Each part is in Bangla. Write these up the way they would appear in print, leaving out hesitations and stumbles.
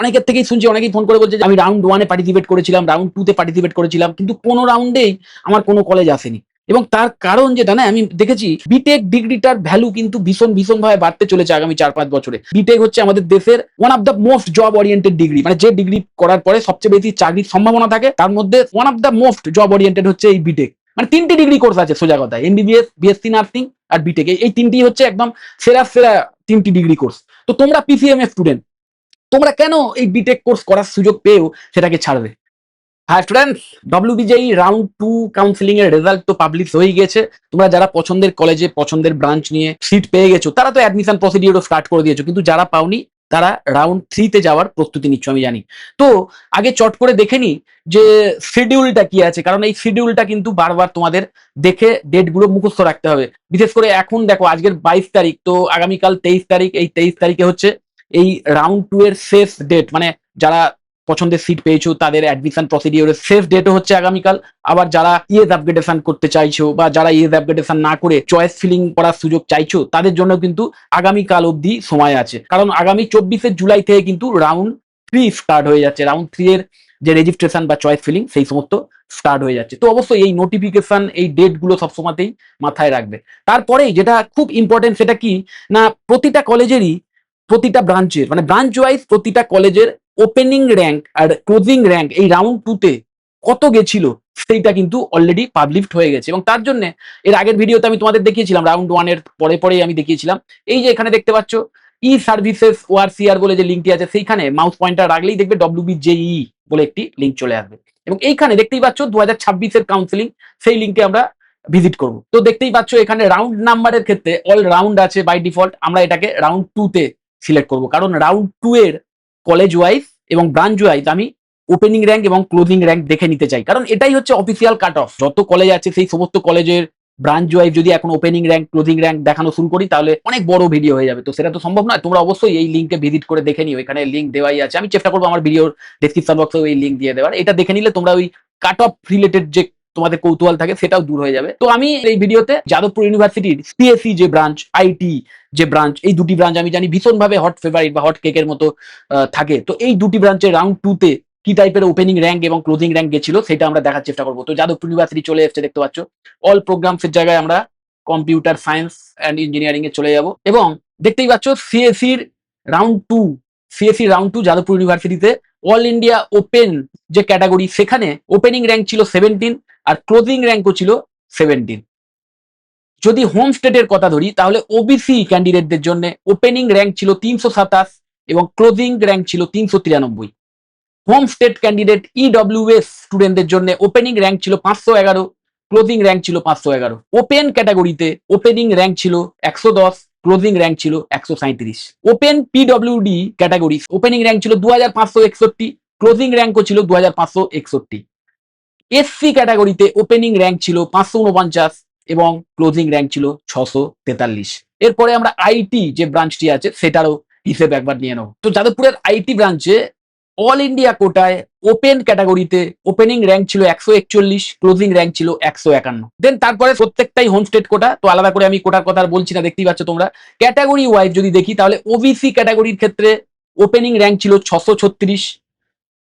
অনেকের থেকেই শুনছি, অনেকেই ফোন করে বলছে যে আমি রাউন্ড 1-এ পার্টিসিপেট করেছিলাম, রাউন্ড 2-তে পার্টিসিপেট করেছিলাম, কিন্তু কোনো রাউন্ডেই আমার কোনো কলেজ আসেনি। এবং তার কারণ যেটা না, আমি দেখেছি বিটেক ডিগ্রিটার ভ্যালু কিন্তু ভীষণভাবে বাড়তে চলেছে আগামী 4-5 বছরে। বিটেক হচ্ছে আমাদের দেশের one of the most job oriented degree, মানে যে ডিগ্রি করার পরে সবচেয়ে বেশি চাকরির সম্ভাবনা থাকে তার মধ্যে one of the most job oriented হচ্ছে এই বিটেক। মানে 3টে ডিগ্রি কোর্স আছে সোজা কথা, এমবিবিএস, বিএসসি নার্সিং আর বিটেক। এই 3টি হচ্ছে একদম সেরা 3টি ডিগ্রি কোর্স। তো তোমরা পিসিএমএ স্টুডেন্ট, তোমরা কেন এই বিটেক কোর্স করার সুযোগ পেয়েও সেটাকে ছাড়বে? হ্যাঁ স্টুডেন্টস, ডব্লিউবিজেই রাউন্ড 2 কাউন্সিলিং এর রেজাল্ট তো পাবলিশ হয়ে গেছে। তোমরা যারা পছন্দের কলেজে পছন্দের ব্রাঞ্চ নিয়ে সিট পেয়ে গেছো তারা তো অ্যাডমিশন প্রসিডিউরও স্টার্ট করে দিয়েছো, কিন্তু যারা পাওনি তারা রাউন্ড 3-তে যাওয়ার প্রস্তুতি নিচ্ছ আমি জানি। তো আগে চট করে দেখে নি যে শিডিউলটা কি আছে, কারণ এই শিডিউলটা কিন্তু বারবার তোমাদের দেখে ডেটগুলো মুখস্থ রাখতে হবে। বিশেষ করে এখন দেখো আজকের 22 তারিখ, তো আগামীকাল 23 তারিখ, এই 23 তারিখে হচ্ছে এই রাউন্ড 2 এর শেষ ডেট। মানে যারা পছন্দের সিট পেয়েছো তাদের অ্যাডমিশন প্রসিডিওরের শেষ ডেটও হচ্ছে আগামীকাল। আবার যারা ইএস আপগ্রেডেশন করতে চাইছো বা যারা ইএস আপগ্রেডেশন না করে চয়েস ফিলিং করার সুযোগ চাইছো তাদের জন্য কিন্তু আগামীকাল অবধি সময় আছে, কারণ আগামী 24শে জুলাই থেকে কিন্তু রাউন্ড 3 স্টার্ট হয়ে যাচ্ছে। রাউন্ড 3 এর যে রেজিস্ট্রেশন বা চয়েস ফিলিং সেই সমস্ত স্টার্ট হয়ে যাচ্ছে। তো অবশ্যই এই নোটিফিকেশন, এই ডেটগুলো সবসময়তেই মাথায় রাখবে। তারপরেই যেটা খুব ইম্পর্টেন্ট সেটা কি না, প্রতিটা কলেজেরই প্রতিটা ব্রাঞ্চের মানে ব্রাঞ্চ ওয়াইজ প্রতিটা কলেজের ওপেনিং র্যাঙ্ক আর ক্লোজিং র্যাঙ্ক এই রাউন্ড 2-তে কত গেছিল সেইটা কিন্তু অলরেডি পাবলিশড হয়ে গেছে। এবং তার জন্য এর আগের ভিডিওতে আমি তোমাদের দেখিয়েছিলাম, রাউন্ড 1 এর পরেই আমি দেখিয়েছিলাম। এই যে এখানে দেখতে পাচ্ছ ই সার্ভিসেস ওআরসিআর বলে যে লিঙ্কটি আছে, সেইখানে মাউস পয়েন্টার রাখলেই দেখবে ডব্লিউবিজেই বলে একটি লিঙ্ক চলে আসবে। এবং এইখানে দেখতেই পাচ্ছ 2026-এর কাউন্সিলিং, সেই লিঙ্কে আমরা ভিজিট করব। তো দেখতেই পাচ্ছ এখানে রাউন্ড নাম্বারের ক্ষেত্রে অল রাউন্ড আছে বাই ডিফল্ট, আমরা এটাকে রাউন্ড 2-তে সিলেক্ট করব, কারণ রাউন্ড 2 এর কলেজ ওয়াইজ এবং ব্রাঞ্চ ওয়াইজ আমি ওপেনিং র্যাঙ্ক এবং ক্লোজিং র্যাঙ্ক দেখে নিতে চাই, কারণ এটাই হচ্ছে অফিসিয়াল কাট অফ। যত কলেজ আছে সেই সমস্ত কলেজের ব্রাঞ্চ ওয়াইজ যদি এখন ওপেনিং র্যাঙ্ক ক্লোজিং র্যাঙ্ক দেখানো শুরু করি তাহলে অনেক বড় ভিডিও হয়ে যাবে, তো সেটা তো সম্ভব নয়। তোমরা অবশ্যই এই লিঙ্কে ভিজিট করে দেখে নিও, এখানে লিঙ্ক দেওয়াই আছে। আমি চেষ্টা করবো আমার ভিডিওর ডেসক্রিপশন বক্সেও এই লিঙ্ক দিয়ে দেওয়ার। এটা দেখে নিলে তোমরা ওই কাট অফ রিলেটেড যে তোমাদের কৌতূহল থাকে সেটাও দূর হয়ে যাবে। তো আমি এই ভিডিওতে যাদবপুর ইউনিভার্সিটির সিএসসি যে ব্রাঞ্চ, আইটি যে ব্রাঞ্চ, এই দুটি ব্রাঞ্চ আমি জানি ভীষণভাবে হট ফেভারিট বা হট কেকের মতো থাকে। তো এই দুটি ব্রাঞ্চের রাউন্ড 2-তে কি টাইপের ওপেনিং র্যাঙ্ক এবং ক্লোজিং র্যাঙ্ক গেছিল সেটা আমরা দেখার চেষ্টা করবো। তো যাদবপুর ইউনিভার্সিটি চলে এসেছে, দেখতে পাচ্ছ অল প্রোগ্রামসের জায়গায় আমরা কম্পিউটার সায়েন্স অ্যান্ড ইঞ্জিনিয়ারিং এ চলে যাব। এবং দেখতেই পাচ্ছ সিএসসির রাউন্ড 2, সিএসসি রাউন্ড 2 যাদবপুর ইউনিভার্সিটিতে অল ইন্ডিয়া ওপেন যে ক্যাটাগরি, সেখানে ওপেনিং র্যাঙ্ক ছিল 17 আর ক্লোজিং র্যাঙ্কও ছিল 17। যদি হোম স্টেটের কথা ধরি তাহলে ওবিসি ক্যান্ডিডেটদের জন্য ওপেনিং র্যাঙ্ক ছিল 327 এবং ক্লোজিং র্যাঙ্ক ছিল 393। হোম স্টেট ক্যান্ডিডেট ইডব্লিউএস স্টুডেন্টদের জন্য ওপেনিং র্যাঙ্ক ছিল 511, ক্লোজিং র্যাঙ্ক ছিল 511। ওপেন ক্যাটাগরিতে ওপেনিং র্যাঙ্ক ছিল 110, ক্লোজিং র্যাঙ্ক ছিল 137। Open PWD category opening rank ছিল 2561, ক্লোজিং র্যাঙ্কও ছিল 2561। এসসি ক্যাটাগরিতে ওপেনিং র্যাঙ্ক ছিল 549 এবং ক্লোজিং র্যাঙ্ক ছিল 643। এরপরে আমরা আইটি যে ব্রাঞ্চটি আছে সেটারও হিসেব একবার নিয়ে নেব। তো যাদবপুরের আইটি ব্রাঞ্চে অল ইন্ডিয়া কোটায় ওপেন ক্যাটাগরিতে ওপেনিং র্যাঙ্ক ছিল 141, ক্লোজিং র্যাঙ্ক ছিল 151। দেন তারপরে প্রত্যেকটাই হোম স্টেট কোটা, তো আলাদা করে আমি কোটার কথা বলছি না, দেখতেই পাচ্ছ তোমরা। ক্যাটাগরি ওয়াইজ যদি দেখি তাহলে ওবিসি ক্যাটাগরির ক্ষেত্রে ওপেনিং র্যাঙ্ক ছিল 636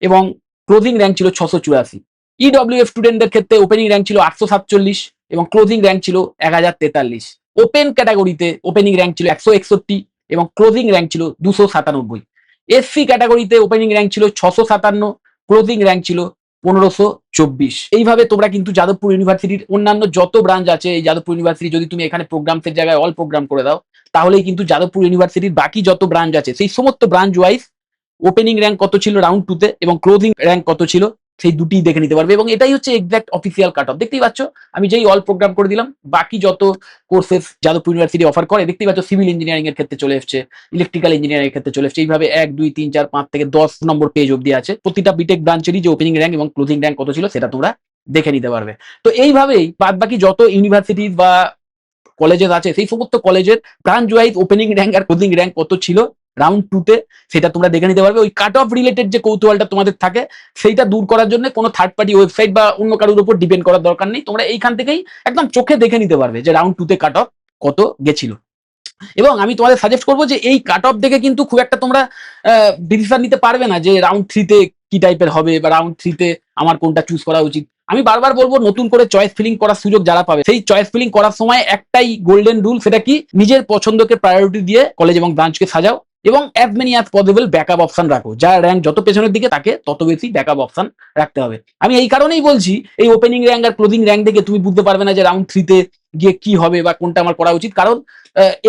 এবং ক্লোজিং র্যাঙ্ক ছিল 684। ইডব্লিউএফ স্টুডেন্টদের ক্ষেত্রে ওপেনিং র্যাঙ্ক ছিল 847 এবং ক্লোজিং র্যাঙ্ক ছিল 1043। ওপেন ক্যাটাগরিতে ওপেনিং র্যাঙ্ক ছিল 161 এবং ক্লোজিং র্যাঙ্ক ছিল 297। এসসি ক্যাটাগরিতে ওপেনিং র্যাঙ্ক ছিল 657, ক্লোজিং র্যাঙ্ক ছিল 1524। এইভাবে তোমরা কিন্তু যাদবপুর ইউনিভার্সিটির অন্যান্য যত ব্রাঞ্চ আছে, এই যাদবপুর ইউনিভার্সিটি যদি তুমি এখানে প্রোগ্রামসের জায়গায় অল প্রোগ্রাম করে দাও তাহলেই কিন্তু যাদবপুর ইউনিভার্সিটির বাকি যত ব্রাঞ্চ আছে সেই সমস্ত ব্রাঞ্চ ওয়াইজ ওপেনিং র্যাঙ্ক কত ছিল রাউন্ড 2-তে এবং ক্লোজিং র্যাঙ্ক কত ছিল সেই দুটি দেখে নিতে পারবে। এবং এটাই হচ্ছে এক্সাক্ট অফিসিয়াল কাট অফ। দেখতেই পাচ্ছ আমি যেই অল প্রোগ্রাম করে দিলাম, বাকি যত কোর্সেস যাদবপুর ইউনিভার্সিটি অফার করে দেখতেই পাচ্ছ সিভিল ইঞ্জিনিয়ারিং এর ক্ষেত্রে চলে এসছে, ইলেকট্রিক্যাল ইঞ্জিনিয়ারিং এর ক্ষেত্রে চলে এসছে। এইভাবে 1 2 3 4 5 থেকে 10 নম্বর পেজ অবধি আছে। প্রতিটা বিটেক ব্রাঞ্চেরই যে ওপেনিং র্যাঙ্ক এবং ক্লোজিং র্যাঙ্ক কত ছিল সেটা তোমরা দেখে নিতে পারবে। তো এইভাবেই বাদ বাকি যত ইউনিভার্সিটি বা কলেজেস আছে সেই সমস্ত কলেজের ব্রাঞ্চ ওয়াইজ ওপেনিং র্যাঙ্ক আর ক্লোজিং র্যাঙ্ক কত ছিল রাউন্ড 2-তে সেটা তোমরা দেখে নিতে পারবে। ওই কাট অফ রিলেটেড যে কৌতূহলটা তোমাদের থাকে সেইটা দূর করার জন্য কোনো থার্ড পার্টি ওয়েবসাইট বা অন্য কারোর উপর ডিপেন্ড করার দরকার নেই। তোমরা এইখান থেকেই একদম চোখে দেখে নিতে পারবে যে রাউন্ড 2-তে কাট অফ কত গেছিল। এবং আমি তোমাদের সাজেস্ট করবো যে এই কাট অফ দেখে কিন্তু খুব একটা তোমরা ডিসিশন নিতে পারবে না যে রাউন্ড 3 তে কি টাইপের হবে বা রাউন্ড 3 তে আমার কোনটা চুজ করা উচিত। আমি বারবার বলবো নতুন করে চয়েস ফিলিং করার সুযোগ যারা পাবে, সেই চয়েস ফিলিং করার সময় একটাই গোল্ডেন রুল, সেটা কি নিজের পছন্দকে প্রায়োরিটি দিয়ে কলেজ এবং ব্রাঞ্চকে সাজাও এবং as many as possible backup option রাখো। যার র্যাঙ্ক যত পেছনের দিকে তাকে তত বেশি ব্যাকআপ অপশন রাখতে হবে। আমি এই কারণেই বলছি, এই ওপেনিং র্যাঙ্ক আর ক্লোজিং র্যাঙ্ক দেখে তুমি বুঝতে পারবে না যে রাউন্ড 3 তে গিয়ে কি হবে বা কোনটা আমার করা উচিত। কারণ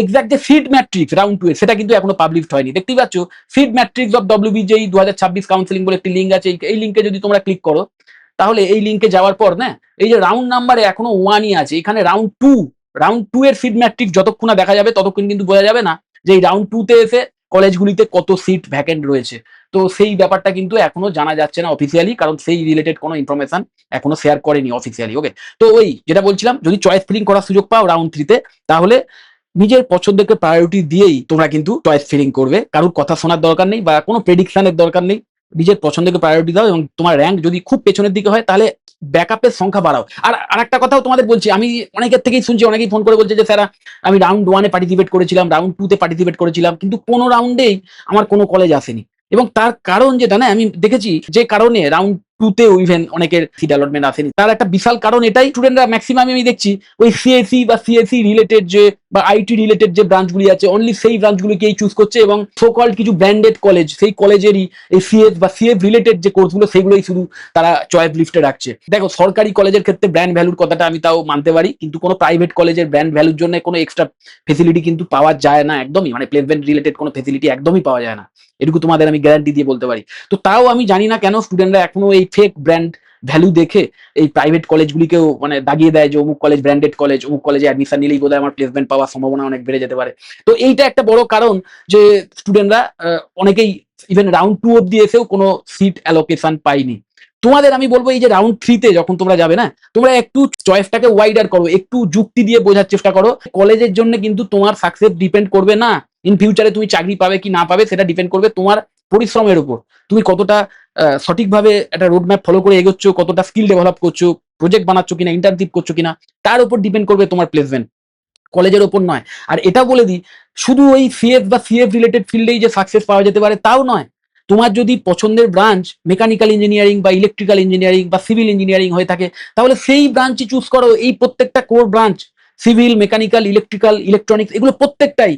এক্সাক্ট যে সিড ম্যাট্রিক্স রাউন্ড 2 এর সেটা কিন্তু এখনো পাবলিশড হয়নি। দেখতেই পাচ্ছ seed matrix of WBJEE 2026 counselling বলে একটি লিঙ্ক আছে, এই লিঙ্কে যদি তোমরা ক্লিক করো তাহলে এই লিঙ্কে যাওয়ার পর না এই যে রাউন্ড নাম্বারে এখনো 1ই আছে, এখানে রাউন্ড 2 এর সিড ম্যাট্রিক্স যতক্ষণ না দেখা যাবে ততক্ষণ কিন্তু বোঝা যাবে না যে এই রাউন্ড 2 তে এসে কলেজগুলিতে কত সিট ভ্যাকেন্ট রয়েছে। তো সেই ব্যাপারটা কিন্তু এখনো জানা যাচ্ছে না অফিসিয়ালি, কারণ সেই রিলেটেড কোনো ইনফরমেশন এখনো শেয়ার করেনি অফিসিয়ালি। ওকে, তো ওই যেটা বলছিলাম, যদি চয়েস ফিলিং করার সুযোগ পাও রাউন্ড 3 তে, তাহলে নিজের পছন্দকে প্রায়োরিটি দিয়েই তোমরা কিন্তু চয়েস ফিলিং করবে। কারোর কথা শোনার দরকার নেই বা কোনো প্রেডিকশনের দরকার নেই। নিজের পছন্দকে প্রায়োরিটি দাও এবং তোমার র্যাঙ্ক যদি খুব পেছনের দিকে হয় তাহলে ব্যাকআপের সংখ্যা বাড়াও। আর আরেকটা কথাও তোমাদের বলছি, আমি অনেকের থেকেই শুনছি, অনেকেই ফোন করে বলছে যে স্যার আমি রাউন্ড 1 এ পার্টিসিপেট করেছিলাম, রাউন্ড 2 তে পার্টিসিপেট করেছিলাম, কিন্তু কোনো রাউন্ডেই আমার কোনো কলেজ আসেনি। এবং তার কারণ যেটা না আমি দেখেছি, যে কারণে রাউন্ড 2 তে ইভেন অনেকের সিট অ্যালটমেন্ট আসেনি, তার একটা বিশাল কারণ এটাই, স্টুডেন্টরা ম্যাক্সিমাম আমি দেখছি ওই সিএসসি বা সিএসসি রিলেটেড যে বা আইটি রিলেটেড যে ব্রাঞ্চগুলি আছে অনলি সেই ব্রাঞ্চগুলিকেই চুজ করছে এবং সো কল্ড কিছু ব্র্যান্ডেড কলেজ, সেই কলেজেরই এই সিএস বা সিএফ রিলেটেড যে কোর্সগুলো সেগুলোই শুধু তারা চয়েস লিস্টে রাখছে। দেখো সরকারি কলেজের ক্ষেত্রে ব্র্যান্ড ভ্যালুর কথাটা আমি তাও মানতে পারি, কিন্তু কোনো প্রাইভেট কলেজের ব্র্যান্ড ভ্যালুর জন্য কোনো এক্সট্রা ফেসিলিটি কিন্তু পাওয়া যায় না একদমই, মানে প্লেসমেন্ট রিলেটেড কোনো ফেসিলিটি একদমই পাওয়া যায় না, এটুকু তোমাদের আমি গ্যারান্টি দিয়ে বলতে পারি। তো তাও আমি জানি না কেন স্টুডেন্টরা এখনো এই ফেক ব্র্যান্ড ভ্যালু দেখে এই প্রাইভেট কলেজগুলিকেও মানে দাগিয়ে দেয় যে অমুক কলেজ ব্র্যান্ডেড কলেজ, অমুক কলেজে অ্যাডমিশন নিলেই বোধহয় আমার প্লেসমেন্ট পাওয়ার সম্ভাবনা অনেক বেড়ে যেতে পারে। তো এইটা একটা বড় কারণ যে স্টুডেন্টরা অনেকেই ইভেন রাউন্ড 2 অব্দি এসেও কোনো সিট অ্যালোকেশন পাইনি। তোমাদের আমি বলবো এই যে রাউন্ড 3 তে যখন তোমরা যাবে না, তোমরা একটু চয়েসটাকে ওয়াইডার করো, একটু যুক্তি দিয়ে বোঝার চেষ্টা করো। কলেজের জন্য কিন্তু তোমার সাকসেস ডিপেন্ড করবে না, ইন ফিউচারে তুমি চাকরি পাবে কি না পাবে সেটা ডিপেন্ড করবে তোমার পরিশ্রমের উপর। তুমি কতটা সঠিকভাবে একটা রোড ম্যাপ ফলো করে এগোচ্ছ, কতটা স্কিল ডেভেলপ করছো, প্রজেক্ট বানাচ্ছ কিনা, ইন্টার্নশিপ করছো কিনা, তার উপর ডিপেন্ড করবে তোমার প্লেসমেন্ট, কলেজের ওপর নয়। আর এটা বলে দিই, শুধু ওই সিএফ বা সিএফ রিলেটেড ফিল্ডেই যে সাকসেস পাওয়া যেতে পারে তাও নয়। তোমার যদি পছন্দের ব্রাঞ্চ মেকানিক্যাল ইঞ্জিনিয়ারিং বা ইলেকট্রিক্যাল ইঞ্জিনিয়ারিং বা সিভিল ইঞ্জিনিয়ারিং হয়ে থাকে, তাহলে সেই ব্রাঞ্চই চুজ করো। এই প্রত্যেকটা core branch, civil, mechanical, electrical, electronics, এগুলো প্রত্যেকটাই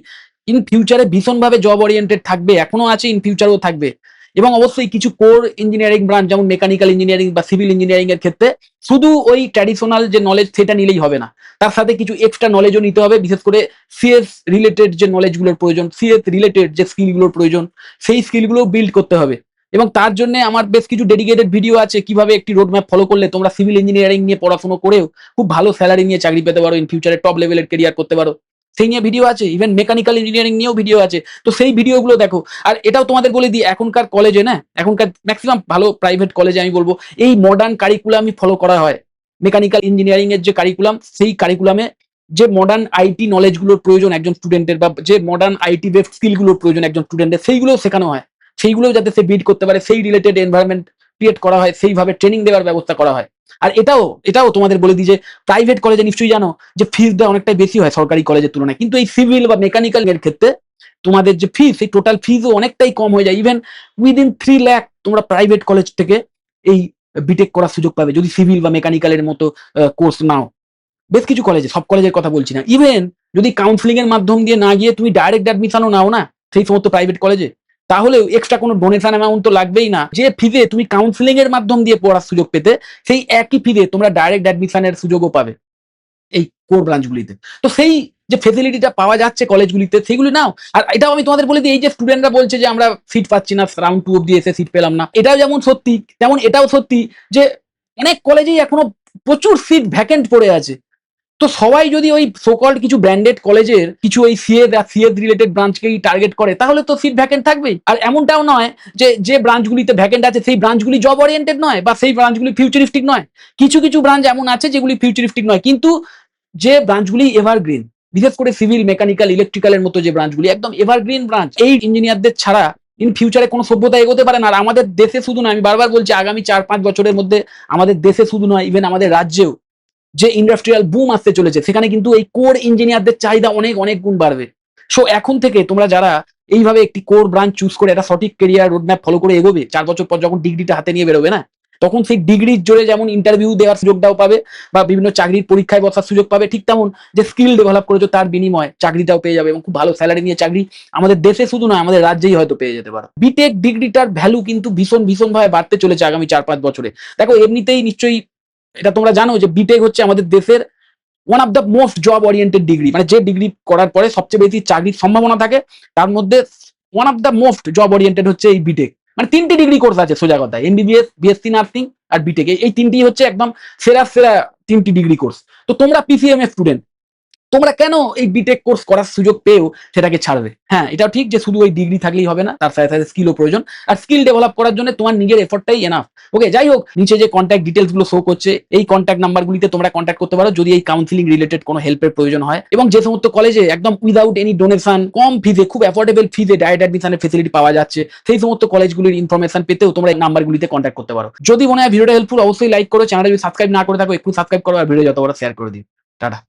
ইন ফিউচারে ভীষণভাবে জব ওরিয়েন্টেড থাকবে, এখনো আছে, ইন ফিউচারেও থাকবে। এবং অবশ্যই কিছু কোর ইঞ্জিনিয়ারিং ব্রাঞ্চ যেমন মেকানিক্যাল ইঞ্জিনিয়ারিং বা সিভিল ইঞ্জিনিয়ারিং এর ক্ষেত্রে শুধু ওই ট্র্যাডিশনাল যে নলেজ সেটা নিলেই হবে না, তার সাথে কিছু এক্সট্রা নলেজও নিতে হবে। বিশেষ করে সিএস রিলেটেড যে নলেজগুলোর প্রয়োজন, সিএস রিলেটেড যে স্কিলগুলোর প্রয়োজন, সেই স্কিলগুলো বিল্ড করতে হবে। এবং তার জন্য আমার বেশ কিছু ডেডিকেটেড ভিডিও আছে কিভাবে একটি রোড ম্যাপ ফলো করলে তোমরা সিভিল ইঞ্জিনিয়ারিং নিয়ে পড়াশোনা করেও খুব ভালো স্যালারি নিয়ে চাকরি পেতে পারো, ইন ফিউচারে টপ লেভেলের কেরিয়ার করতে পারো, সেই নিয়ে ভিডিও আছে। ইভেন মেকানিক্যাল ইঞ্জিনিয়ারিং নিয়েও ভিডিও আছে, তো সেই ভিডিওগুলো দেখো। আর এটাও তোমাদের বলে দিই, এখনকার কলেজে না, এখনকার ম্যাক্সিমাম ভালো প্রাইভেট কলেজে আমি বলবো এই মডার্ন কারিকুলামই ফলো করা হয়। মেকানিক্যাল ইঞ্জিনিয়ারিং এর যে কারিকুলাম, সেই কারিকুলামে যে মডার্ন আইটি নলেজগুলোর প্রয়োজন একজন স্টুডেন্টের, বা যে মডার্ন আইটি বেসড স্কিলগুলোর প্রয়োজন একজন স্টুডেন্টের, সেইগুলোও শেখানো হয়। সেইগুলোও যাতে সে বিল্ড করতে পারে, সেই রিলেটেড এনভায়রনমেন্ট ক্রিয়েট করা হয়, সেইভাবে ট্রেনিং দেওয়ার ব্যবস্থা করা হয়। আর এটাও তোমাদের বলে দিই যে প্রাইভেট কলেজে নিশ্চয়ই জানো যে ফিসটা অনেকটাই বেশি হয় সরকারি কলেজের তুলনায়, কিন্তু এই সিভিল বা মেকানিক্যাল এর ক্ষেত্রে তোমাদের যে ফিস, এই টোটাল ফিসও অনেকটাই কম হয়ে যায়। ইভেন উইদিন 3 লাখ তোমরা প্রাইভেট কলেজ থেকে এই বিটেক করার সুযোগ পাবে যদি সিভিল বা মেকানিক্যালের মতো কোর্স নাও। বেশ কিছু কলেজে, সব কলেজের কথা বলছি না, ইভেন যদি কাউন্সিলিং এর মাধ্যম দিয়ে না গিয়ে তুমি ডাইরেক্ট অ্যাডমিশনও নাও না সেই সমস্ত প্রাইভেট কলেজে, তাহলেও এক্সট্রা কোনো ডোনেশন অ্যামাউন্ট তো লাগবেই না। যে ফিজে তুমি কাউন্সিলিং এর মাধ্যম দিয়ে পড়ার সুযোগ পেতে, সেই একই ফিজে তোমরা ডাইরেক্ট অ্যাডমিশনের সুযোগও পাবে এই কোর ব্রাঞ্চগুলিতে। তো সেই যে ফেসিলিটিটা পাওয়া যাচ্ছে কলেজগুলিতে সেগুলি নাও। আর এটাও আমি তোমাদের বলে দিই, এই যে স্টুডেন্টরা বলছে যে আমরা সিট পাচ্ছি না, রাউন্ড 2 অব্দি এসে সিট পেলাম না, এটাও যেমন সত্যি তেমন এটাও সত্যি যে অনেক কলেজেই এখনো প্রচুর সিট ভ্যাকেন্ট পড়ে আছে। তো সবাই যদি ওই সোকল্ড কিছু ব্র্যান্ডেড কলেজের কিছু ওই সিএস রিলেটেড ব্রাঞ্চকেই টার্গেট করে, তাহলে তো সিট ভ্যাকেন্ট থাকবেই। আর এমনটাও নয় যে যে ব্রাঞ্চগুলিতে ভ্যাকেন্ট আছে সেই ব্রাঞ্চগুলি জব ওরিয়েন্টেড নয় বা সেই ব্রাঞ্চগুলি ফিউচারিস্টিক নয়। কিছু কিছু ব্রাঞ্চ এমন আছে যেগুলি ফিউচারিস্টিক নয়, কিন্তু যে ব্রাঞ্চগুলি এভারগ্রিন, বিশেষ করে সিভিল, মেকানিক্যাল, ইলেকট্রিক্যালের মতো যে ব্রাঞ্চগুলি একদম এভারগ্রিন ব্রাঞ্চ, এই ইঞ্জিনিয়ারদের ছাড়া ইন ফিউচারে কোনো সভ্যতা এগোতে পারে না। আর আমাদের দেশে শুধু নয়, আমি বারবার বলছি, আগামী 4-5 বছরের মধ্যে আমাদের দেশে শুধু নয়, ইভেন আমাদের রাজ্যেও যে ইন্ডাস্ট্রিয়াল বুম আসতে চলেছে, সেখানে কিন্তু এই কোর ইঞ্জিনিয়ারদের চাহিদা অনেক অনেক গুণ বাড়বে। সো এখন থেকে তোমরা যারা এইভাবে একটি কোর ব্রাঞ্চ চুজ করে একটা সঠিক কেরিয়ার রোডম্যাপ ফলো করে এগোবে, 4 বছর পর যখন ডিগ্রিটা হাতে নিয়ে বেরোবে না, তখন সেই ডিগ্রির জোরে যেমন ইন্টারভিউ দেওয়ার সুযোগটাও পাবে বা বিভিন্ন চাকরির পরীক্ষায় বসার সুযোগ পাবে, ঠিক তেমন যে স্কিল ডেভেলপ করেছো তার বিনিময়ে চাকরিটাও পেয়ে যাবে এবং খুব ভালো স্যালারি নিয়ে চাকরি আমাদের দেশে শুধু নয় আমাদের রাজ্যেই হয়তো পেয়ে যেতে পারো। বিটেক ডিগ্রিটার ভ্যালু কিন্তু ভীষণ ভাবে বাড়তে চলেছে আগামী 4-5 বছরে। দেখো এমনিতেই নিশ্চয়ই এটা তোমরা জানো যে বিটেক হচ্ছে আমাদের দেশের one of the most job oriented degree, মানে যে ডিগ্রি করার পরে সবচেয়ে বেশি চাকরির সম্ভাবনা থাকে তার মধ্যে one of the most job oriented হচ্ছে এই বিটেক। মানে 3টি ডিগ্রি কোর্স আছে সোজা কথা, এমবিবিএস, বিএসসি নার্সিং আর বিটেক, এই 3টি হচ্ছে একদম সেরা সেরা 3টি ডিগ্রি কোর্স। তো তোমরা পিসিএমএস স্টুডেন্ট, তোমরা কেন এই বিটেক কোর্স করার সুযোগ পেয়েও সেটাকে ছাড়বে? হ্যাঁ, এটাও ঠিক যে শুধু ওই ডিগ্রি থাকলেই হবে না, তার সাথে সাথে স্কিলও প্রয়োজন, আর স্কিল ডেভেলপ করার জন্য তোমার নিজের এফর্টটাই এনাফ। ওকে, যাই হোক, নিচে যে কন্ট্যাক্ট ডিটেলস গুলো শো করছে এই কন্ট্যাক্ট নাম্বারগুলিতে তোমরা কন্ট্যাক্ট করতে পারো যদি এই কাউন্সিলিং রিলেটেড কোনো হেল্পের প্রয়োজন হয়। এবং যে সমস্ত কলেজে একদম উইদাউট এনি ডোনেশন, কম ফিজে, খুব অ্যাফোর্ডেবল ফিজে ডাইরেক্ট অ্যাডমিশনের ফেসিলিটি পাওয়া যাচ্ছে, সেই সমস্ত কলেজগুলির ইনফরমেশন পেতেও তোমরা এই নাম্বারগুলিতে কন্ট্যাক্ট করতে পারো। যদি মনে হয় ভিডিওটা হেল্পফুল, অবশ্যই লাইক করো, চ্যানেলটা যদি সাবস্ক্রাইব না করে থাকো একটু সাবস্ক্রাইব করো, আর ভিডিও যত বড় শেয়ার করে দিও। টাটা।